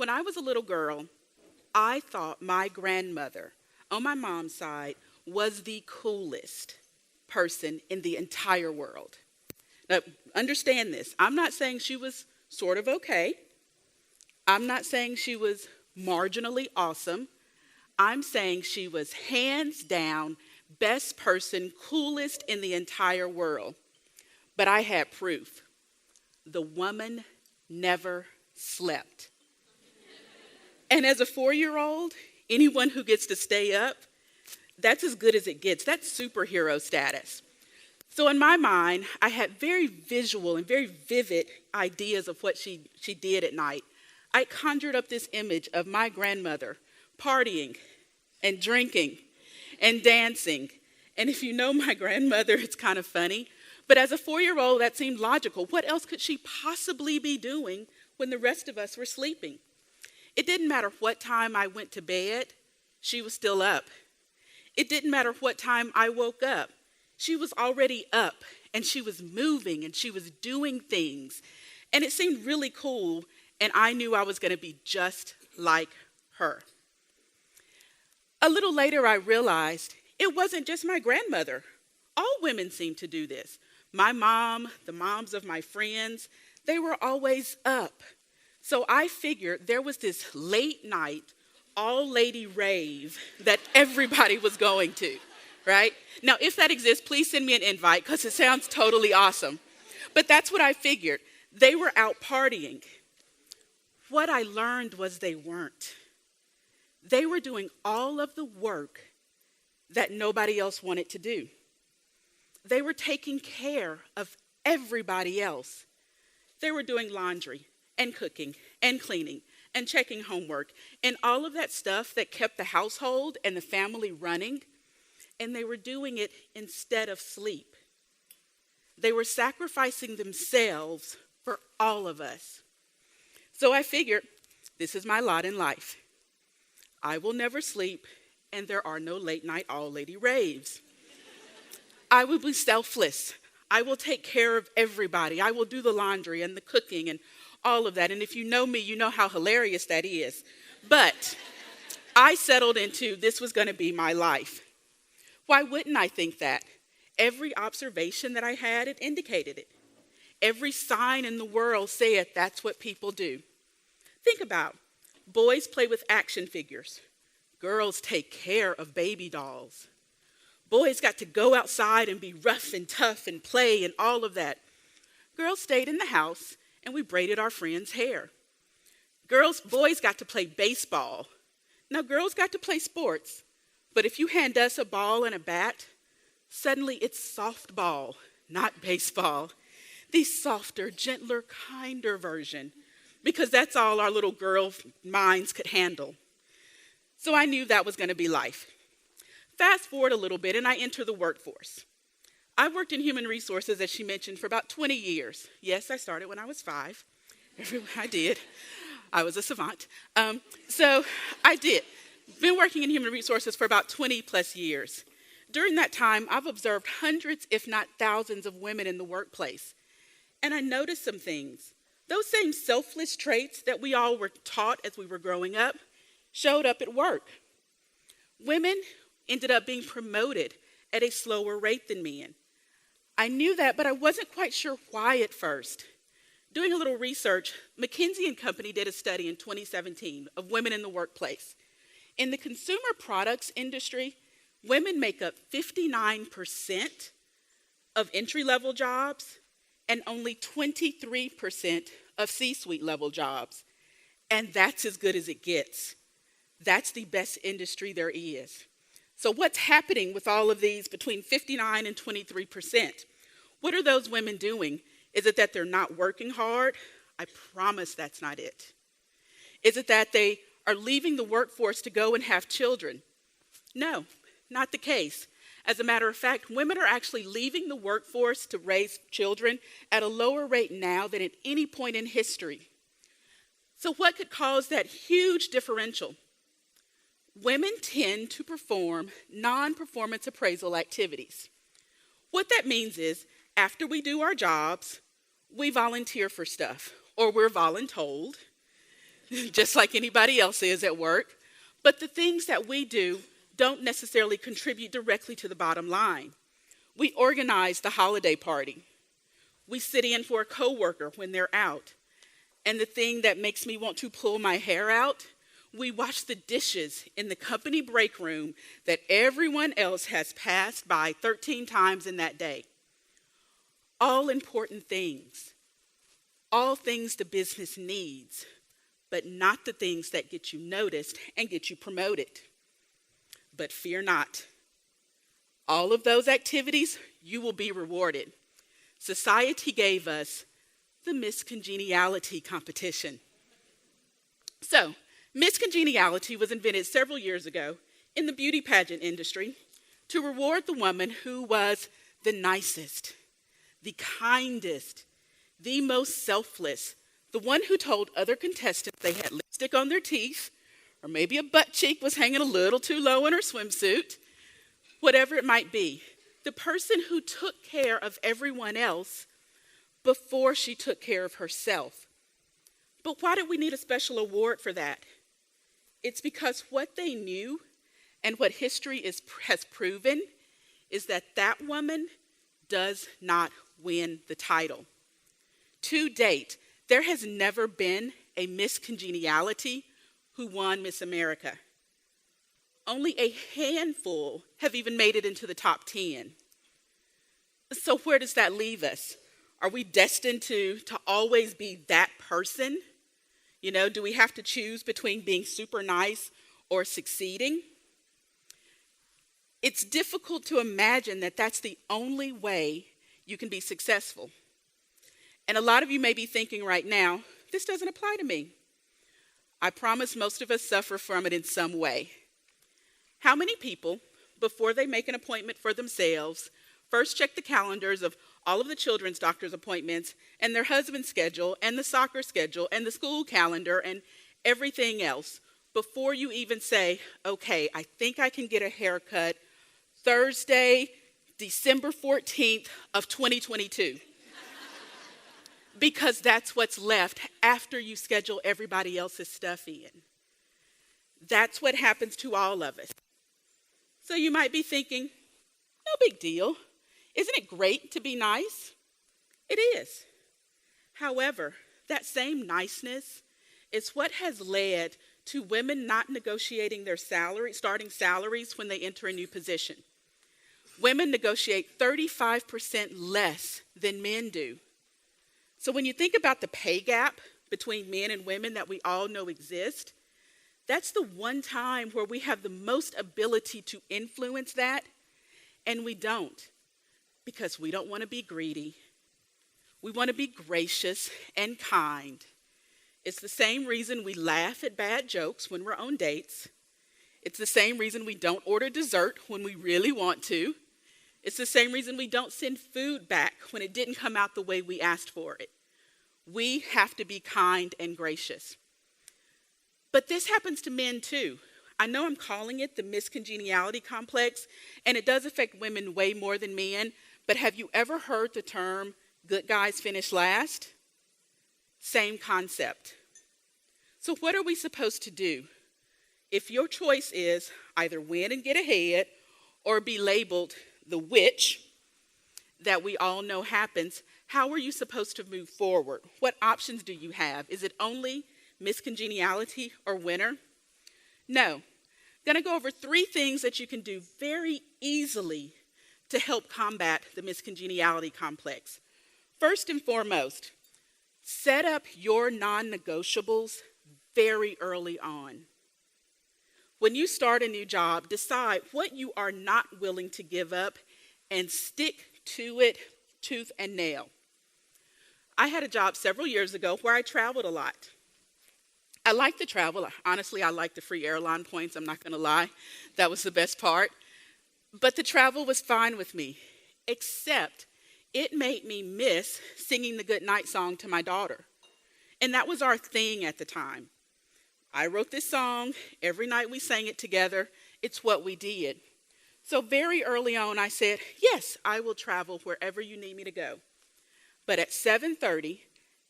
When I was a little girl, I thought my grandmother on my mom's side was the coolest person in the entire world. Now, understand this. I'm not saying she was sort of okay. I'm not saying she was marginally awesome. I'm saying she was hands down best person, coolest in the entire world. But I had proof. The woman never slept. And as a 4-year-old, anyone who gets to stay up, that's as good as it gets. That's superhero status. So in my mind, I had very visual and very vivid ideas of what she did at night. I conjured up this image of my grandmother partying and drinking and dancing. And if you know my grandmother, it's kind of funny. But as a 4-year-old, that seemed logical. What else could she possibly be doing when the rest of us were sleeping? It didn't matter what time I went to bed, she was still up. It didn't matter what time I woke up. She was already up, and she was moving, and she was doing things. And it seemed really cool, and I knew I was going to be just like her. A little later, I realized it wasn't just my grandmother. All women seemed to do this. My mom, the moms of my friends, they were always up. So I figured there was this late night, all-lady rave that everybody was going to, right? Now, if that exists, please send me an invite because it sounds totally awesome. But that's what I figured. They were out partying. What I learned was they weren't. They were doing all of the work that nobody else wanted to do. They were taking care of everybody else. They were doing laundry and cooking and cleaning and checking homework and all of that stuff that kept the household and the family running. And they were doing it instead of sleep. They were sacrificing themselves for all of us. So I figured, this is my lot in life. I will never sleep, and there are no late night all-lady raves. I will be selfless. I will take care of everybody. I will do the laundry and the cooking and all of that. And if you know me, you know how hilarious that is. But I settled into this was going to be my life. Why wouldn't I think that? Every observation that I had, it indicated it. Every sign in the world said that's what people do. Think about boys play with action figures. Girls take care of baby dolls. Boys got to go outside and be rough and tough and play and all of that. Girls stayed in the house and we braided our friends' hair. Boys got to play baseball. Now, girls got to play sports, but if you hand us a ball and a bat, suddenly it's softball, not baseball. The softer, gentler, kinder version, because that's all our little girl minds could handle. So I knew that was going to be life. Fast forward a little bit, and I enter the workforce. I worked in human resources, as she mentioned, for about 20 years. Yes, I started when I was 5. I did. I was a savant. So I did. Been working in human resources for about 20 plus years. During that time, I've observed hundreds, if not thousands, of women in the workplace. And I noticed some things. Those same selfless traits that we all were taught as we were growing up showed up at work. Women ended up being promoted at a slower rate than men. I knew that, but I wasn't quite sure why at first. Doing a little research, McKinsey & Company did a study in 2017 of women in the workplace. In the consumer products industry, women make up 59% of entry-level jobs and only 23% of C-suite level jobs. And that's as good as it gets. That's the best industry there is. So what's happening with all of these between 59 and 23%? What are those women doing? Is it that they're not working hard? I promise that's not it. Is it that they are leaving the workforce to go and have children? No, not the case. As a matter of fact, women are actually leaving the workforce to raise children at a lower rate now than at any point in history. So what could cause that huge differential? Women tend to perform non-performance appraisal activities. What that means is, after we do our jobs, we volunteer for stuff, or we're voluntold. just like anybody else is at work. But the things that we do don't necessarily contribute directly to the bottom line. We organize the holiday party. We sit in for a coworker when they're out. And the thing that makes me want to pull my hair out, we wash the dishes in the company break room that everyone else has passed by 13 times in that day. All important things. All things the business needs, but not the things that get you noticed and get you promoted. But fear not. All of those activities, you will be rewarded. Society gave us the Miss Congeniality competition. So, Miss Congeniality was invented several years ago in the beauty pageant industry to reward the woman who was the nicest, the kindest, the most selfless, the one who told other contestants they had lipstick on their teeth, or maybe a butt cheek was hanging a little too low in her swimsuit, whatever it might be. The person who took care of everyone else before she took care of herself. But why did we need a special award for that? It's because what they knew and what history has proven is that that woman does not win the title. To date, there has never been a Miss Congeniality who won Miss America. Only a handful have even made it into the top 10. So where does that leave us? Are we destined to always be that person? You know, do we have to choose between being super nice or succeeding? It's difficult to imagine that that's the only way you can be successful. And a lot of you may be thinking right now, this doesn't apply to me. I promise most of us suffer from it in some way. How many people, before they make an appointment for themselves, first check the calendars of all of the children's doctor's appointments and their husband's schedule and the soccer schedule and the school calendar and everything else before you even say, okay, I think I can get a haircut Thursday, December 14th of 2022. Because that's what's left after you schedule everybody else's stuff in. That's what happens to all of us. So you might be thinking, no big deal. Isn't it great to be nice? It is. However, that same niceness is what has led to women not negotiating their starting salaries when they enter a new position. Women negotiate 35% less than men do. So when you think about the pay gap between men and women that we all know exist, that's the one time where we have the most ability to influence that, and we don't. Because we don't want to be greedy. We want to be gracious and kind. It's the same reason we laugh at bad jokes when we're on dates. It's the same reason we don't order dessert when we really want to. It's the same reason we don't send food back when it didn't come out the way we asked for it. We have to be kind and gracious. But this happens to men too. I know I'm calling it the Miss Congeniality complex, and it does affect women way more than men. But have you ever heard the term, good guys finish last? Same concept. So what are we supposed to do? If your choice is either win and get ahead or be labeled the witch that we all know happens, how are you supposed to move forward? What options do you have? Is it only Miss Congeniality or winner? No. I'm going to go over 3 things that you can do very easily to help combat the Miss Congeniality complex. First and foremost, set up your non-negotiables very early on. When you start a new job, decide what you are not willing to give up and stick to it tooth and nail. I had a job several years ago where I traveled a lot. I liked the travel. Honestly, I liked the free airline points. I'm not going to lie. That was the best part. But the travel was fine with me, except it made me miss singing the goodnight song to my daughter. And that was our thing at the time. I wrote this song. Every night we sang it together. It's what we did. So very early on, I said, yes, I will travel wherever you need me to go. But at 7:30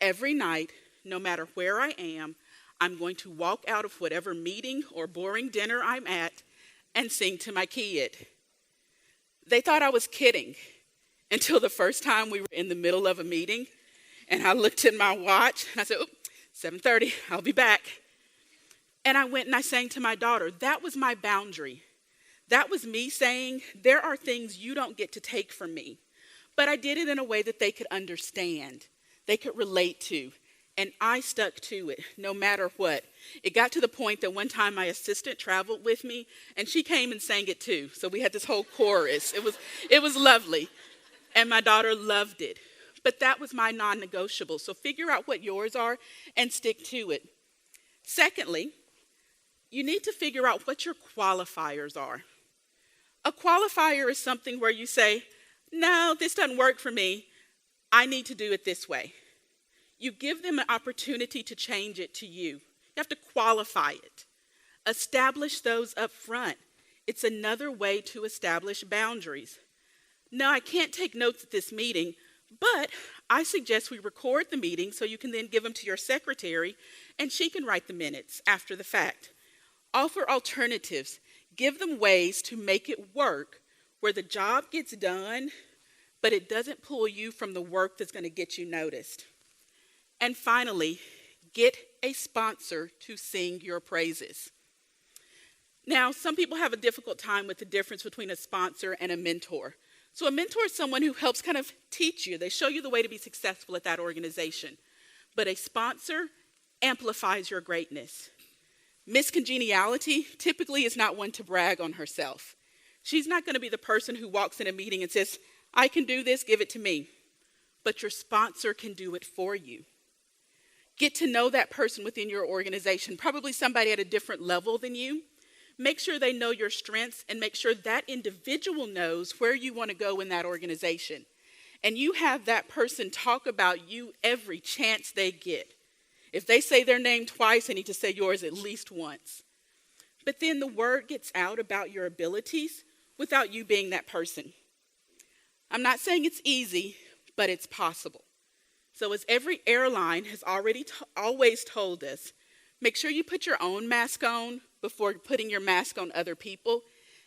every night, no matter where I am, I'm going to walk out of whatever meeting or boring dinner I'm at and sing to my kid. They thought I was kidding until the first time we were in the middle of a meeting and I looked at my watch and I said, 7:30, I'll be back. And I went and I sang to my daughter. That was my boundary. That was me saying, there are things you don't get to take from me. But I did it in a way that they could understand, they could relate to. And I stuck to it no matter what. It got to the point that one time my assistant traveled with me and she came and sang it too. So we had this whole chorus. It was lovely. And my daughter loved it. But that was my non-negotiable. So figure out what yours are and stick to it. Secondly, you need to figure out what your qualifiers are. A qualifier is something where you say, no, this doesn't work for me. I need to do it this way. You give them an opportunity to change it to you. You have to qualify it. Establish those up front. It's another way to establish boundaries. No, I can't take notes at this meeting, but I suggest we record the meeting so you can then give them to your secretary and she can write the minutes after the fact. Offer alternatives. Give them ways to make it work where the job gets done, but it doesn't pull you from the work that's going to get you noticed. And finally, get a sponsor to sing your praises. Now, some people have a difficult time with the difference between a sponsor and a mentor. So a mentor is someone who helps kind of teach you. They show you the way to be successful at that organization. But a sponsor amplifies your greatness. Miss Congeniality typically is not one to brag on herself. She's not going to be the person who walks in a meeting and says, I can do this, give it to me. But your sponsor can do it for you. Get to know that person within your organization, probably somebody at a different level than you. Make sure they know your strengths and make sure that individual knows where you want to go in that organization. And you have that person talk about you every chance they get. If they say their name twice, they need to say yours at least once. But then the word gets out about your abilities without you being that person. I'm not saying it's easy, but it's possible. So as every airline has always told us, make sure you put your own mask on before putting your mask on other people,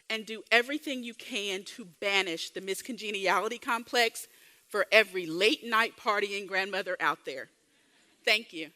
and do everything you can to banish the Miss Congeniality complex for every late night partying grandmother out there. Thank you.